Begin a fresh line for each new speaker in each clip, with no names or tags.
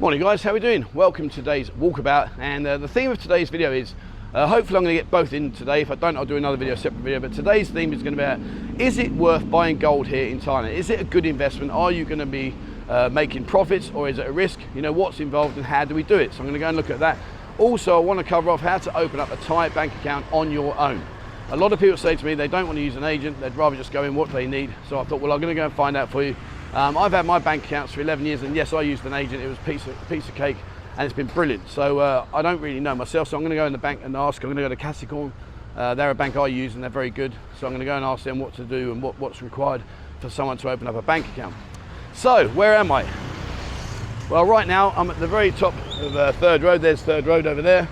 Morning guys, how we doing? Welcome to today's walkabout, and the theme of today's video is hopefully I'm going to get both in today. If I don't, I'll do another video, separate video, but today's theme is going to be about, is it worth buying gold here in Thailand? Is it a good investment? Are you going to be making profits, or is it a risk? You know, what's involved and how do we do it? So I'm going to go and look at that. Also, I want to cover off how to open up a Thai bank account on your own. A lot of people say to me they don't want to use an agent, they'd rather just go in what they need. So I thought, well, I'm going to go and find out for you. I've had my bank accounts for 11 years, and yes, I used an agent. It was a piece of cake, and it's been brilliant. So I don't really know myself, so I'm going to go in the bank and ask. I'm going to go to Casicorn. They're a bank I use, and they're very good. So I'm going to go and ask them what to do and what's required for someone to open up a bank account. So where am I? Well, right now I'm at the very top of Third Road. There's Third Road over there,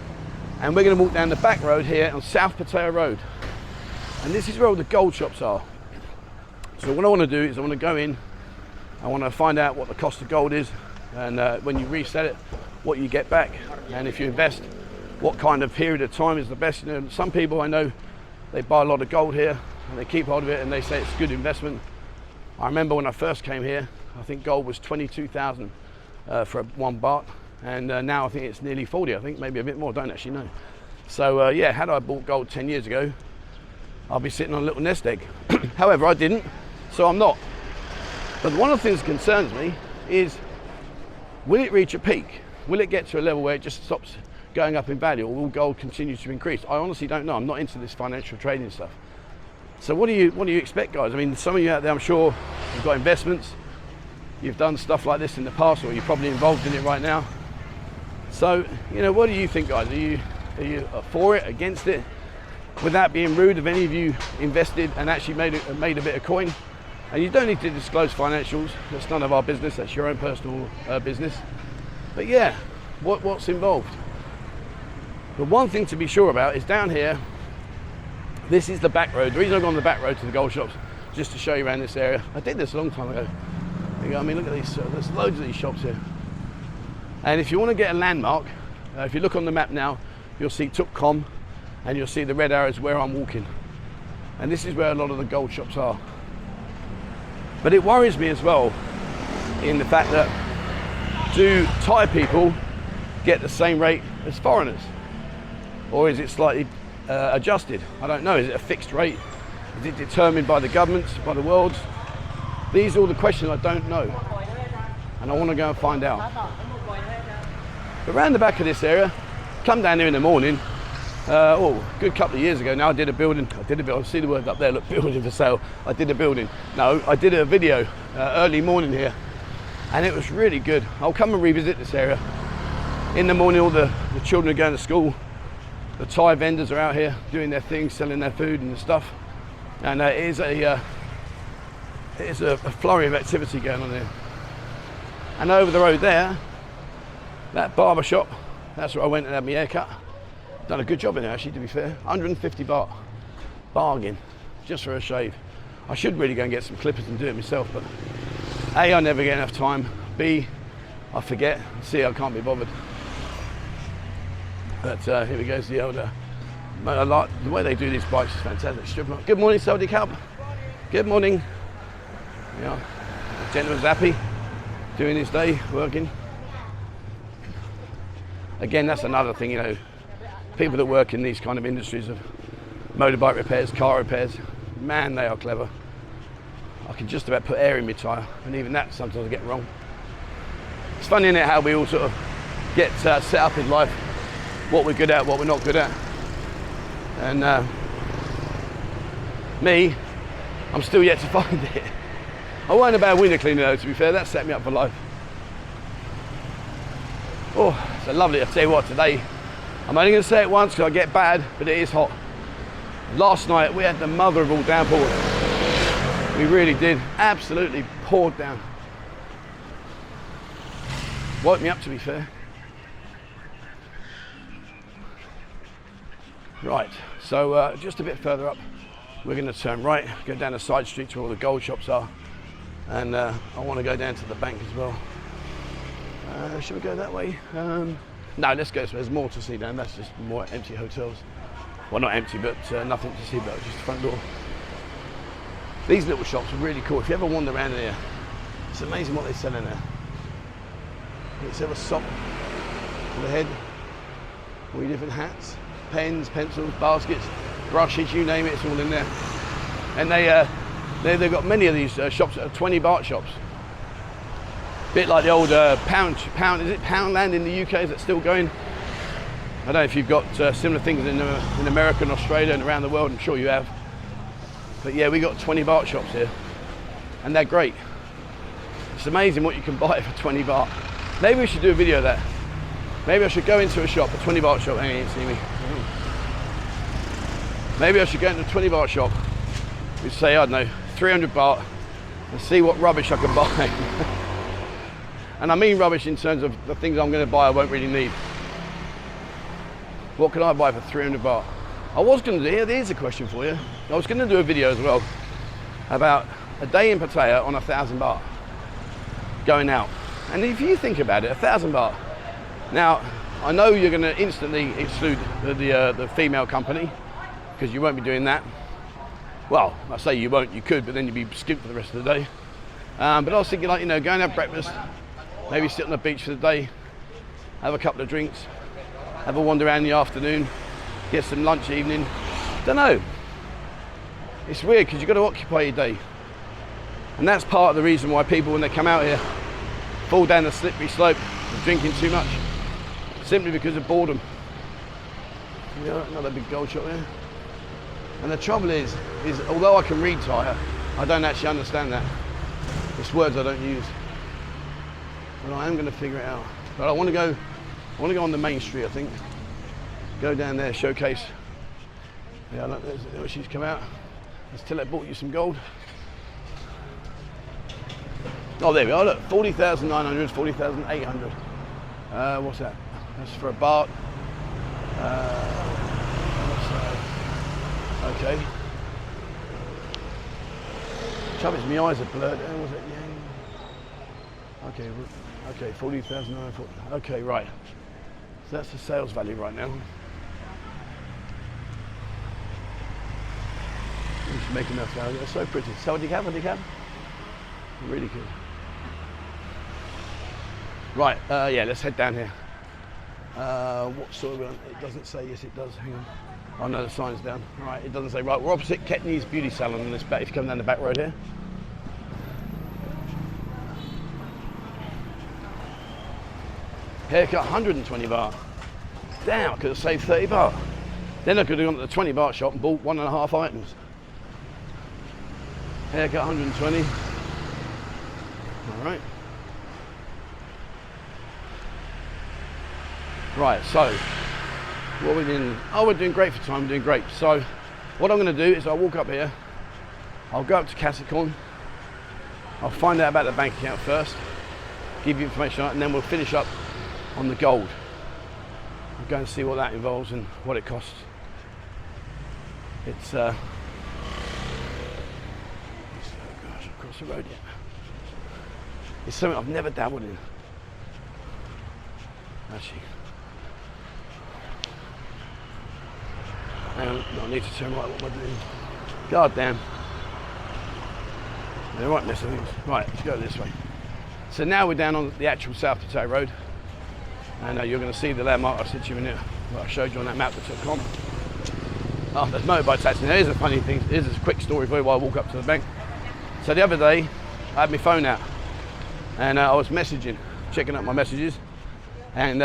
and we're going to walk down the back road here on South Pattaya Road. And this is where all the gold shops are. So what I want to do is I want to go in. I want to find out what the cost of gold is, and when you resell it, what you get back, and if you invest, what kind of period of time is the best. You know, some people I know, they buy a lot of gold here and they keep hold of it and they say it's a good investment. I remember when I first came here, I think gold was 22,000 for 1 baht, and now I think it's nearly 40. I think maybe a bit more, don't actually know. So yeah, had I bought gold 10 years ago, I'll be sitting on a little nest egg. However, I didn't, so I'm not. But one of the things that concerns me is, will it reach a peak? Will it get to a level where it just stops going up in value, or will gold continue to increase? I honestly don't know. I'm not into this financial trading stuff. So what do you expect, guys? I mean, some of you out there, I'm sure, you've got investments. You've done stuff like this in the past, or you're probably involved in it right now. So, you know, what do you think, guys? Are you for it, against it? Without being rude, have any of you invested and actually made a bit of coin? And you don't need to disclose financials. That's none of our business. That's your own personal business. But yeah, what's involved? But one thing to be sure about is down here, this is the back road. The reason I've gone the back road to the gold shops, just to show you around this area. I did this a long time ago. I mean, look at these. There's loads of these shops here. And if you want to get a landmark, if you look on the map now, you'll see Tukkom, and you'll see the red arrows where I'm walking. And this is where a lot of the gold shops are. But it worries me as well in the fact that, do Thai people get the same rate as foreigners? Or is it slightly adjusted? I don't know. Is it a fixed rate? Is it determined by the governments, by the worlds? These are all the questions I don't know. And I want to go and find out. But around the back of this area, come down here in the morning. A good couple of years ago now, I did a building. See the word up there, look, building for sale. I did a building. No, I did a video early morning here, and it was really good. I'll come and revisit this area. In the morning, all the children are going to school. The Thai vendors are out here doing their thing, selling their food and stuff. And it is a flurry of activity going on there. And over the road there, that barber shop, that's where I went and had my hair cut. Done a good job in there, actually, to be fair. 150 baht, bargain, just for a shave. I should really go and get some clippers and do it myself, but A, I never get enough time. B, I forget. C, I can't be bothered. But here we go, the old, I like the way they do these bikes is fantastic. Good morning, Saudi Cup. Good morning. Yeah, the gentleman's happy, doing his day, working. Again, that's another thing, you know. People that work in these kind of industries of motorbike repairs, car repairs, man, they are clever. I can just about put air in my tyre, and even that sometimes I get wrong. It's funny, isn't it, how we all sort of get set up in life, what we're good at, what we're not good at. And me, I'm still yet to find it. I weren't a bad window cleaner though, to be fair. That set me up for life. Oh, it's lovely. I'll tell you what, today, I'm only going to say it once because I get bad, but it is hot. Last night we had the mother of all downpours. We really did. Absolutely poured down. Woke me up, to be fair. Right, so just a bit further up, we're going to turn right, go down the side streets where all the gold shops are, and I want to go down to the bank as well. Should we go that way? No, let's go. So there's more to see down. That's just more empty hotels. Well, not empty, but nothing to see but just the front door. These little shops are really cool. If you ever wander around here, it's amazing what they sell in there. Let's have a sock for the head. All your different hats, pens, pencils, baskets, brushes, you name it, it's all in there. And they've got many of these shops that are 20 baht shops. Bit like the old pound, is it Poundland in the UK? Is it still going? I don't know if you've got similar things in America and Australia and around the world. I'm sure you have. But yeah, we got 20 baht shops here, and they're great. It's amazing what you can buy for 20 baht. Maybe we should do a video of that. Maybe I should go into a shop, a 20 baht shop. Hang on, you can see me. Maybe I should go into a 20 baht shop. We'd say, I don't know, 300 baht, and see what rubbish I can buy. And I mean rubbish in terms of the things I'm going to buy I won't really need. What can I buy for 300 baht? I was going to do, here's a question for you. I was going to do a video as well about a day in Pattaya on 1,000 baht going out. And if you think about it, 1,000 baht. Now, I know you're going to instantly exclude the female company because you won't be doing that. Well, I say you won't, you could, but then you'd be skipped for the rest of the day. But I was thinking, like, you know, go and have breakfast, maybe sit on the beach for the day, have a couple of drinks, have a wander around in the afternoon, get some lunch evening. Don't know. It's weird because you've got to occupy your day. And that's part of the reason why people, when they come out here, fall down the slippery slope of drinking too much. Simply because of boredom. Yeah, another big gold shot there. And the trouble is although I can read Thai, I don't actually understand that. It's words I don't use. But I am going to figure it out. But I want to go on the main street, I think. Go down there, showcase. Yeah, look, she's come out. Let's tell her I bought you some gold. Oh, there we are, look, 40,900, 40,800. What's that? That's for a baht. Okay. Trouble is, my eyes are blurred. Was it? Yeah. Okay, 40,900. Okay, right. So that's the sales value right now. Just making that sound. They're so pretty. So what do you have? Really good. Right, yeah, let's head down here. What sort of, it doesn't say, yes it does, hang on. Oh no, the sign's down. Right, it doesn't say, right, we're opposite Ketney's Beauty Salon on this back, if you come down the back road here. Haircut 120 baht. Damn, I could have saved 30 baht. Then I could have gone to the 20 baht shop and bought 1.5 items. Haircut 120. All right. Right, so what are we doing? Oh, we're doing great for time, we're doing great. So what I'm going to do is I'll walk up here, I'll go up to Chinatowns, I'll find out about the bank account first, give you information on it, and then we'll finish up on the gold. I'll go and see what that involves and what it costs. It's gosh, across the road yet. It's something I've never dabbled in. Actually. Hang on, no, I need to turn right. What am I doing? God damn. They're right mess of things. Right, let's go this way. So now we're down on the actual South Pattaya Road. And you're going to see the landmark I said to you in it, what I showed you on that map that took on. Oh, there's motorbike taxi. Now here's a funny thing, here's a quick story for you while I walk up to the bank. So the other day, I had my phone out and I was messaging, checking up my messages. And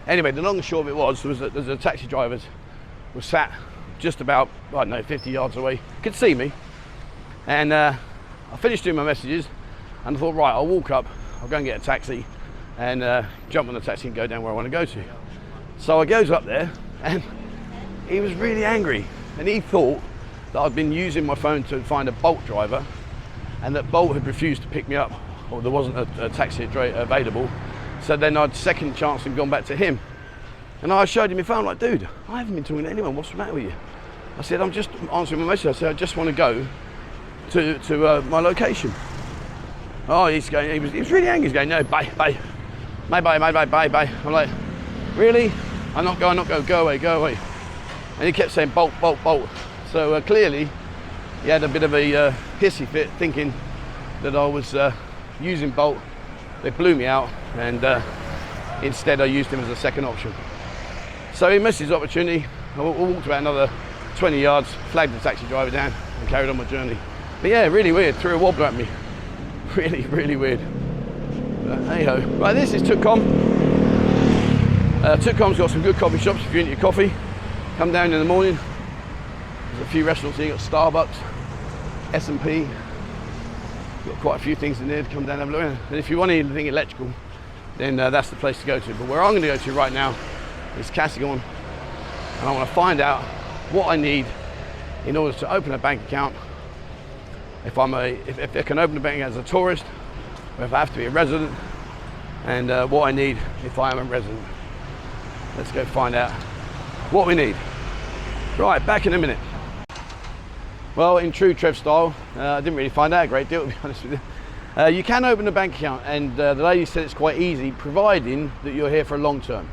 anyway, the long and short of it was that the taxi drivers were sat just about, I don't know, 50 yards away, could see me. And I finished doing my messages and I thought, right, I'll walk up, I'll go and get a taxi and jump on the taxi and go down where I want to go to. So I goes up there and he was really angry and he thought that I'd been using my phone to find a Bolt driver and that Bolt had refused to pick me up, or there wasn't a taxi available. So then I'd second chance and gone back to him. And I showed him my phone, like, dude, I haven't been talking to anyone, what's the matter with you? I said, I'm just answering my message. I said, I just want to go to my location. Oh, he was really angry. He's going, no, bye. I'm like, really? I'm not going, go away. And he kept saying, Bolt. So clearly, he had a bit of a hissy fit, thinking that I was using Bolt. They blew me out. and instead I used him as a second option. So he missed his opportunity. I walked about another 20 yards, flagged the taxi driver down and carried on my journey. But yeah, really weird, threw a wobbler at me. Really, really weird. But hey-ho. Right, this is Tukkom. Tukkom's got some good coffee shops if you're into your coffee. Come down in the morning. There's a few restaurants here, you've got Starbucks, S&P. Got quite a few things in there to come down and have a look at. And if you want anything electrical, then that's the place to go to. But where I'm going to go to right now is Castleton, and I want to find out what I need in order to open a bank account. If I can open a bank account as a tourist, or if I have to be a resident, and what I need if I am a resident. Let's go find out what we need. Right, back in a minute. Well, in true Trev style, I didn't really find out a great deal, to be honest with you. You can open a bank account, and the lady said it's quite easy, providing that you're here for a long term.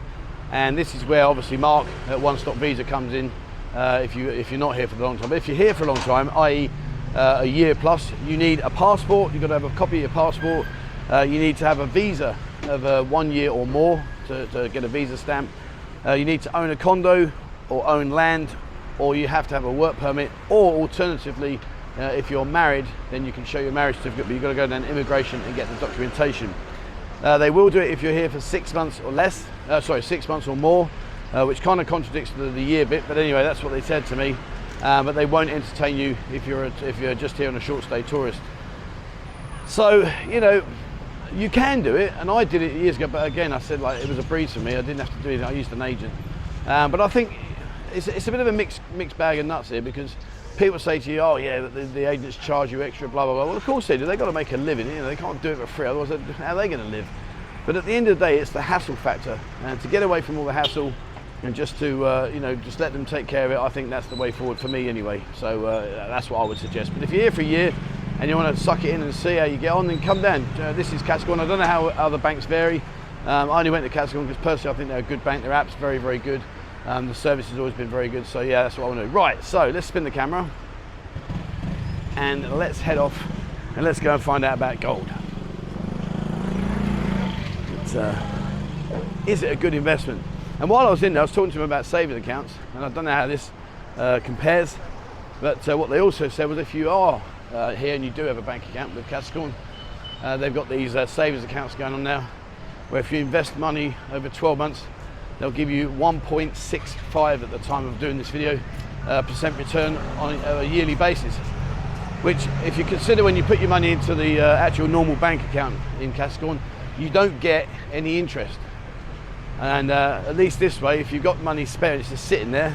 And this is where obviously Mark at One Stop Visa comes in. If you're not here for the long time, but if you're here for a long time, i.e. a year plus, you need a passport. You've got to have a copy of your passport. You need to have a visa of 1 year or more to get a visa stamp. You need to own a condo or own land, or you have to have a work permit, or alternatively, if you're married, then you can show your marriage certificate, but you've got to go down to immigration and get the documentation. They will do it if you're here for 6 months or less, 6 months or more, which kind of contradicts the year bit, but anyway, that's what they said to me. But they won't entertain you if you're just here on a short stay tourist. So, you know, you can do it, and I did it years ago, but again, I said, like, it was a breeze for me. I didn't have to do it. I used an agent. But I think it's a bit of a mixed bag of nuts here, because people say to you, oh yeah, the agents charge you extra, blah blah blah. Well, of course they do. They've got to make a living. You know, they can't do it for free, otherwise how are they going to live? But at the end of the day, it's the hassle factor, and to get away from all the hassle and just to you know, just let them take care of it, I think that's the way forward for me anyway. So that's what I would suggest. But if you're here for a year and you want to suck it in and see how you get on, then come down. This is Castleton. I don't know how other banks vary. I only went to Castleton because personally I think they're a good bank. Their app's very, very good. The service has always been very good. So yeah, that's what I want to do. Right, so let's spin the camera and let's head off and let's go and find out about gold. Is it a good investment? And while I was in there, I was talking to them about savings accounts, and I don't know how this compares, but what they also said was if you are here and you do have a bank account with Castleton, they've got these savings accounts going on now, where if you invest money over 12 months, they'll give you 1.65 at the time of doing this video, percent return on a yearly basis. Which, if you consider when you put your money into the actual normal bank account in Castleton, you don't get any interest. And at least this way, if you've got money spare and it's just sitting there,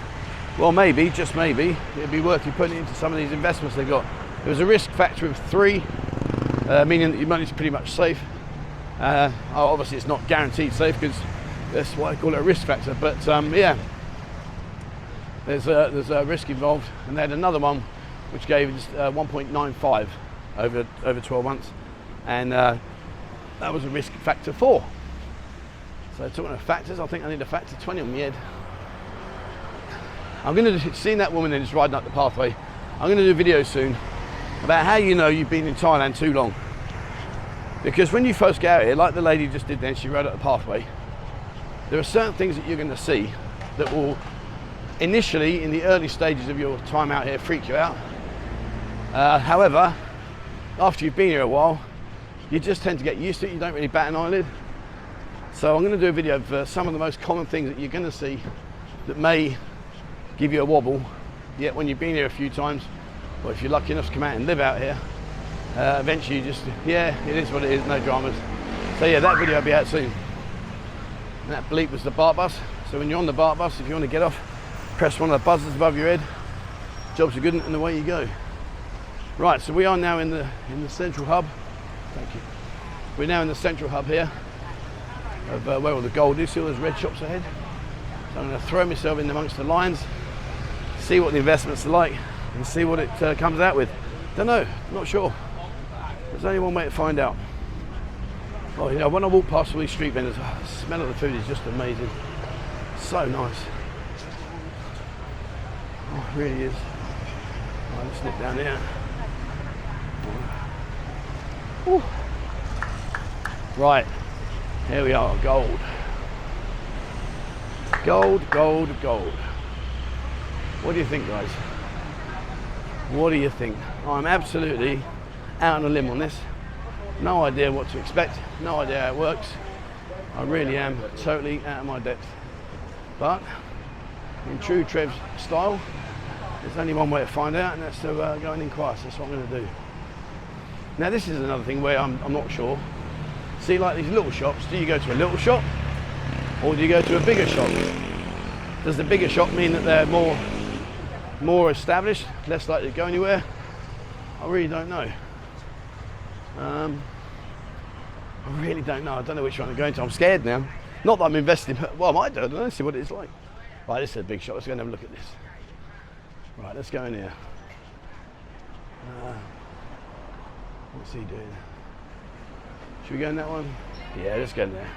well, maybe, just maybe, it'd be worth you putting it into some of these investments they've got. There was a risk factor of 3, meaning that your money's pretty much safe. Obviously, it's not guaranteed safe because that's why I call it a risk factor. But yeah, there's a risk involved, and they had another one which gave 1.95 over 12 months, and that was a risk factor 4. So talking of factors, I think I need a factor 20 on my head. I'm going to, seeing that woman then just riding up the pathway, I'm going to do a video soon about how you know you've been in Thailand too long. Because when you first get out here, like the lady just did then, she rode up the pathway, there are certain things that you're going to see that will initially, in the early stages of your time out here, freak you out. However, after you've been here a while, you just tend to get used to it, you don't really bat an eyelid. So I'm going to do a video of some of the most common things that you're going to see that may give you a wobble, yet when you've been here a few times, or if you're lucky enough to come out and live out here, eventually you just, yeah, it is what it is, no dramas. So yeah, that video will be out soon. And that bleep was the BART bus. So when you're on the BART bus, if you want to get off, press one of the buzzers above your head, jobs are good and away you go. Right, so we are now in the central hub. Thank you. We're now in the central hub here of where all the gold is. See all those red shops ahead? So I'm going to throw myself in amongst the lines, see what the investments are like, and see what it comes out with. Don't know, not sure. There's only one way to find out. Oh, you know, when I walk past all these street vendors, the smell of the food is just amazing. So nice. Oh, it really is. Right, let's nip down here. Ooh. Right, Here we are, gold. Gold, gold, gold. What do you think, guys? What do you think? I'm absolutely out on a limb on this. No idea what to expect, no idea how it works. I really am totally out of my depth. But in true Trev style, there's only one way to find out, and that's to go and inquire. So that's what I'm going to do. Now this is another thing where I'm not sure. See, like these little shops, do you go to a little shop or do you go to a bigger shop? Does the bigger shop mean that they're more established, less likely to go anywhere? I really don't know. I really don't know. I don't know which one I'm going to. I'm scared now. Not that I'm investing, but well, I might do. I don't know, see what it's like. Right, this is a big shop. Let's go and have a look at this. Right, let's go in here. What's he doing? Should we go in that one? Yeah, let's go in there.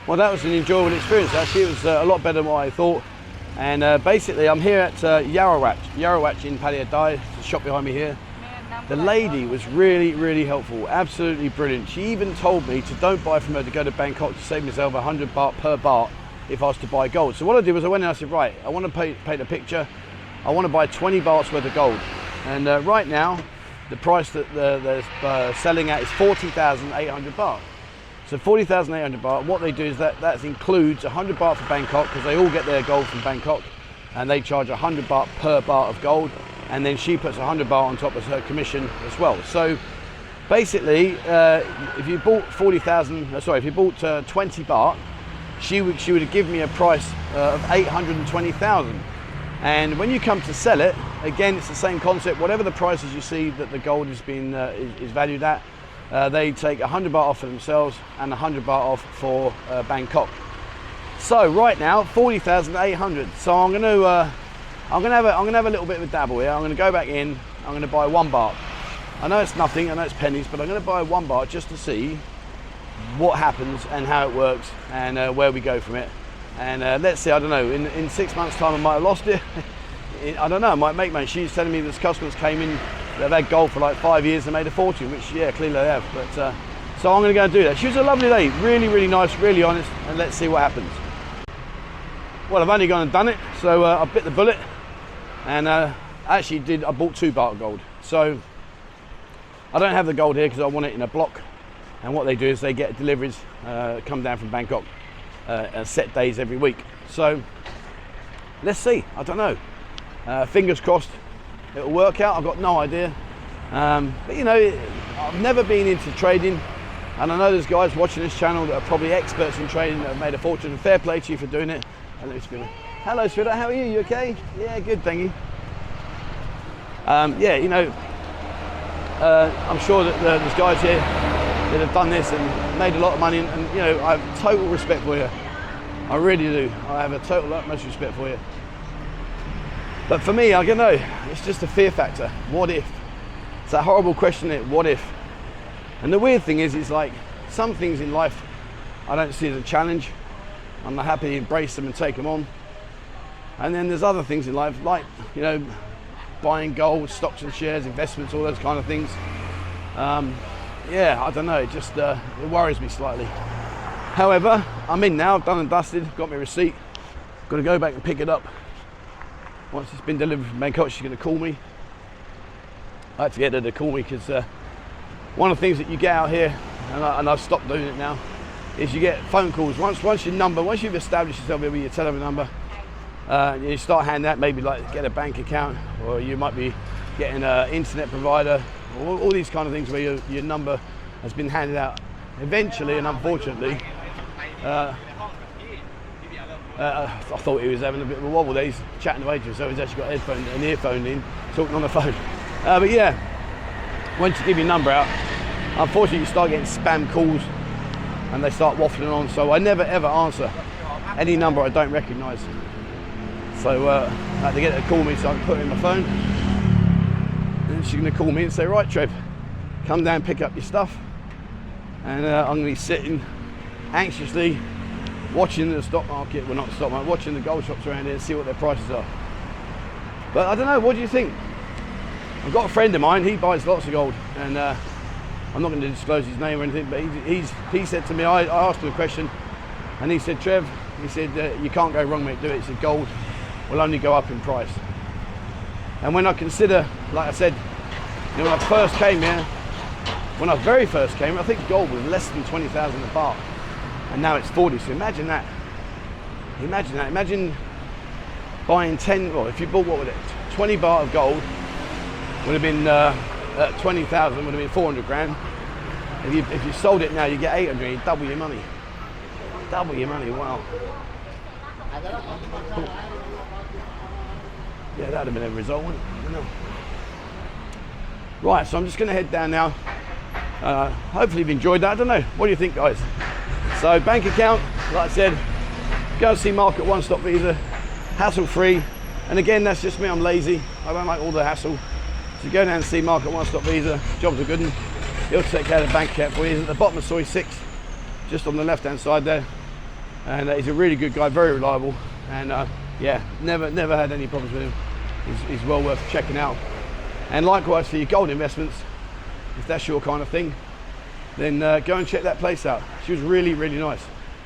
Well, that was an enjoyable experience actually. It was a lot better than what I thought. And basically I'm here at Yarawach in Pattay, the shop behind me here. The lady was really, really helpful, absolutely brilliant. She even told me to don't buy from her to go to Bangkok to save myself 100 baht per baht if I was to buy gold. So what I did was I went and I said, right, I want to paint a picture. I want to buy 20 bahts worth of gold. And right now, the price that they're selling at is 40,800 baht. So 40,800 baht, what they do is that includes 100 baht for Bangkok, because they all get their gold from Bangkok, and they charge 100 baht per baht of gold, and then she puts 100 baht on top as her commission as well. So basically, if you bought 20 baht, she would have given me a price of 820,000. And when you come to sell it, again, it's the same concept. Whatever the prices you see that the gold is being is valued at, they take 100 baht off for themselves and 100 baht off for Bangkok. So right now, 40,800. So I'm gonna have a little bit of a dabble here. I'm gonna go back in. I'm gonna buy 1 baht. I know it's nothing. I know it's pennies, but I'm gonna buy 1 baht just to see what happens and how it works and where we go from it. And let's see, I don't know, in 6 months time I might have lost it. I don't know, I might make money. She's telling me this customers came in, they've had gold for like 5 years and made a fortune, which yeah, clearly they have. But so I'm gonna go and do that. She was a lovely lady, really, really nice, really honest, and let's see what happens. Well, I've only gone and done it, so I bit the bullet. And I bought 2 baht of gold. So I don't have the gold here because I want it in a block. And what they do is they get deliveries, come down from Bangkok. Set days every week. So let's see, I don't know. Fingers crossed it'll work out. I've got no idea. But you know, I've never been into trading, and I know there's guys watching this channel that are probably experts in trading that have made a fortune, and fair play to you for doing it. Hello Sweetheart, how are you? You okay? Yeah, good, thank you. Yeah, you know, I'm sure that there's guys here that have done this and made a lot of money, and you know, I have total respect for you. I really do. I have a total utmost respect for you. But for me, I don't know, it's just a fear factor. What if? It's that horrible question, what if? And the weird thing is, it's like some things in life I don't see as a challenge. I'm happy to embrace them and take them on. And then there's other things in life, like, you know, buying gold, stocks and shares, investments, all those kind of things. Yeah, I don't know, it just it worries me slightly. However, I'm in now, done and dusted, got my receipt. Got to go back and pick it up. Once it's been delivered from Bangkok, she's going to call me. I had to get her to call me because one of the things that you get out here, and I've stopped doing it now, is you get phone calls. Once you've established yourself with your telephone number, you start handing out, maybe like get a bank account, or you might be getting an internet provider, all these kind of things where your number has been handed out. Eventually, and unfortunately, I thought he was having a bit of a wobble there. He's chatting away to him, so he's actually got an earphone in, talking on the phone. But yeah, once you give your number out, unfortunately you start getting spam calls and they start waffling on, so I never ever answer any number I don't recognise. So I had to get her to call me so I can put it in my phone. And she's going to call me and say, right Trev, come down, pick up your stuff. And I'm going to be sitting anxiously watching the stock market, well not the stock market, watching the gold shops around here and see what their prices are. But I don't know, what do you think? I've got a friend of mine, he buys lots of gold, and I'm not going to disclose his name or anything, but he said to me, I asked him a question, and he said, Trev, he said, you can't go wrong, mate, do it. He said, gold will only go up in price. And when I consider, like I said, you know, when I first came here, when I very first came, I think gold was less than 20,000 a bar, and now it's 40. So imagine that. Imagine that. Imagine buying 10. Well, if you bought, what would it? 20 bar of gold would have been 20,000. Would have been 400 grand. If you sold it now, you get 800. You double your money. Double your money. Wow. Yeah, that'd have been a result, wouldn't it? I don't know. Right, so I'm just going to head down now. Hopefully you've enjoyed that. I don't know. What do you think, guys? So bank account, like I said, go and see Mark at One Stop Visa, hassle free. And again, that's just me. I'm lazy. I don't like all the hassle. So go down and see Mark at One Stop Visa. Job's a good one. He'll take care of the bank account for you. He's at the bottom of Soy 6, just on the left-hand side there. And he's a really good guy, very reliable. And yeah, never had any problems with him. He's well worth checking out. And likewise for your gold investments, if that's your kind of thing, then go and check that place out. She was really, really nice.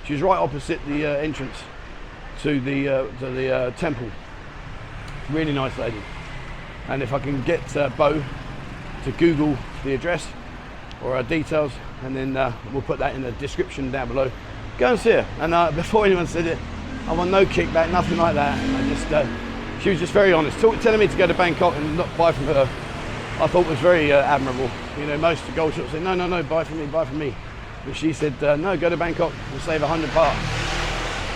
She was right opposite the entrance to the temple. Really nice lady. And if I can get Bo to Google the address or our details, and then we'll put that in the description down below. Go and see her. And before anyone said it, I want no kickback, nothing like that. She was just very honest. Telling me to go to Bangkok and not buy from her, I thought was very admirable. You know, most gold shops say, no, buy from me. But she said, no, go to Bangkok and save 100 baht.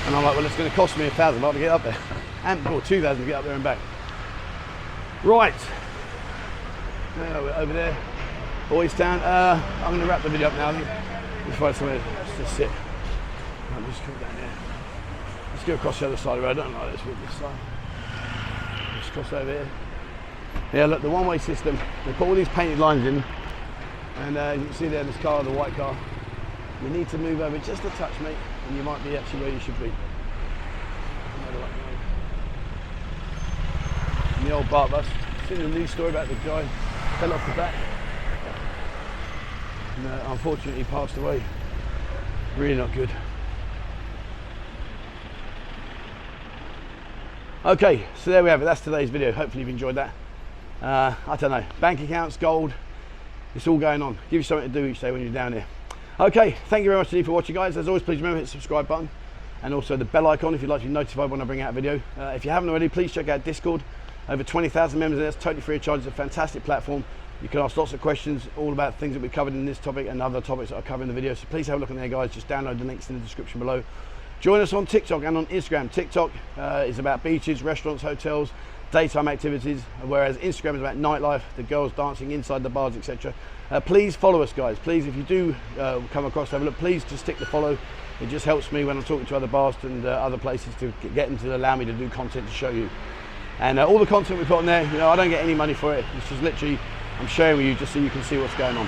And I'm like, well, it's going to cost me 1,000 baht to get up there. Or 2,000 to get up there and back. Right. Now we're over there, Boys Town. I'm going to wrap the video up now. Let's find somewhere to sit. I'll just come down here. Let's go across the other side of the road. I don't like this with this side. Let's cross over here. Yeah, look, the one-way system. They put all these painted lines in, and you can see there this car, the white car. You need to move over just a touch, mate, and you might be actually where you should be. And the old BART bus. Seen the news story about the guy fell off the back, and unfortunately passed away. Really not good. Okay, so there we have it. That's today's video. Hopefully you've enjoyed that. I don't know, bank accounts, gold, it's all going on. Give you something to do each day when you're down here. Okay, thank you very much indeed for watching, guys. As always, please remember to hit the subscribe button and also the bell icon if you'd like to be notified when I bring out a video. If you haven't already, please check out Discord. Over 20,000 members there. It's totally free of charge. It's a fantastic platform. You can ask lots of questions all about things that we covered in this topic and other topics that I cover in the video. So please have a look in there, guys. Just download the links in the description below. Join us on TikTok and on Instagram. TikTok is about beaches, restaurants, hotels, daytime activities, whereas Instagram is about nightlife, the girls dancing inside the bars, etc. Please follow us, guys. Please, if you do come across have a look, please just stick the follow. It just helps me when I'm talking to other bars and other places to get them to allow me to do content to show you. And all the content we put on there, you know, I don't get any money for it. It's just literally I'm sharing with you just so you can see what's going on.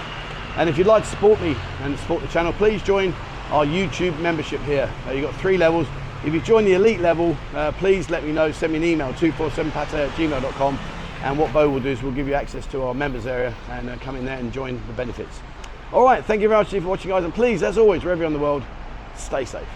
And if you'd like to support me and support the channel, please join our YouTube membership here. You've got 3 levels. If you join the elite level, please let me know. Send me an email, 247pattay@gmail.com, and what Bo will do is we'll give you access to our members area and come in there and join the benefits. All right, thank you very much for watching, guys, and please, as always, wherever you're in the world, stay safe.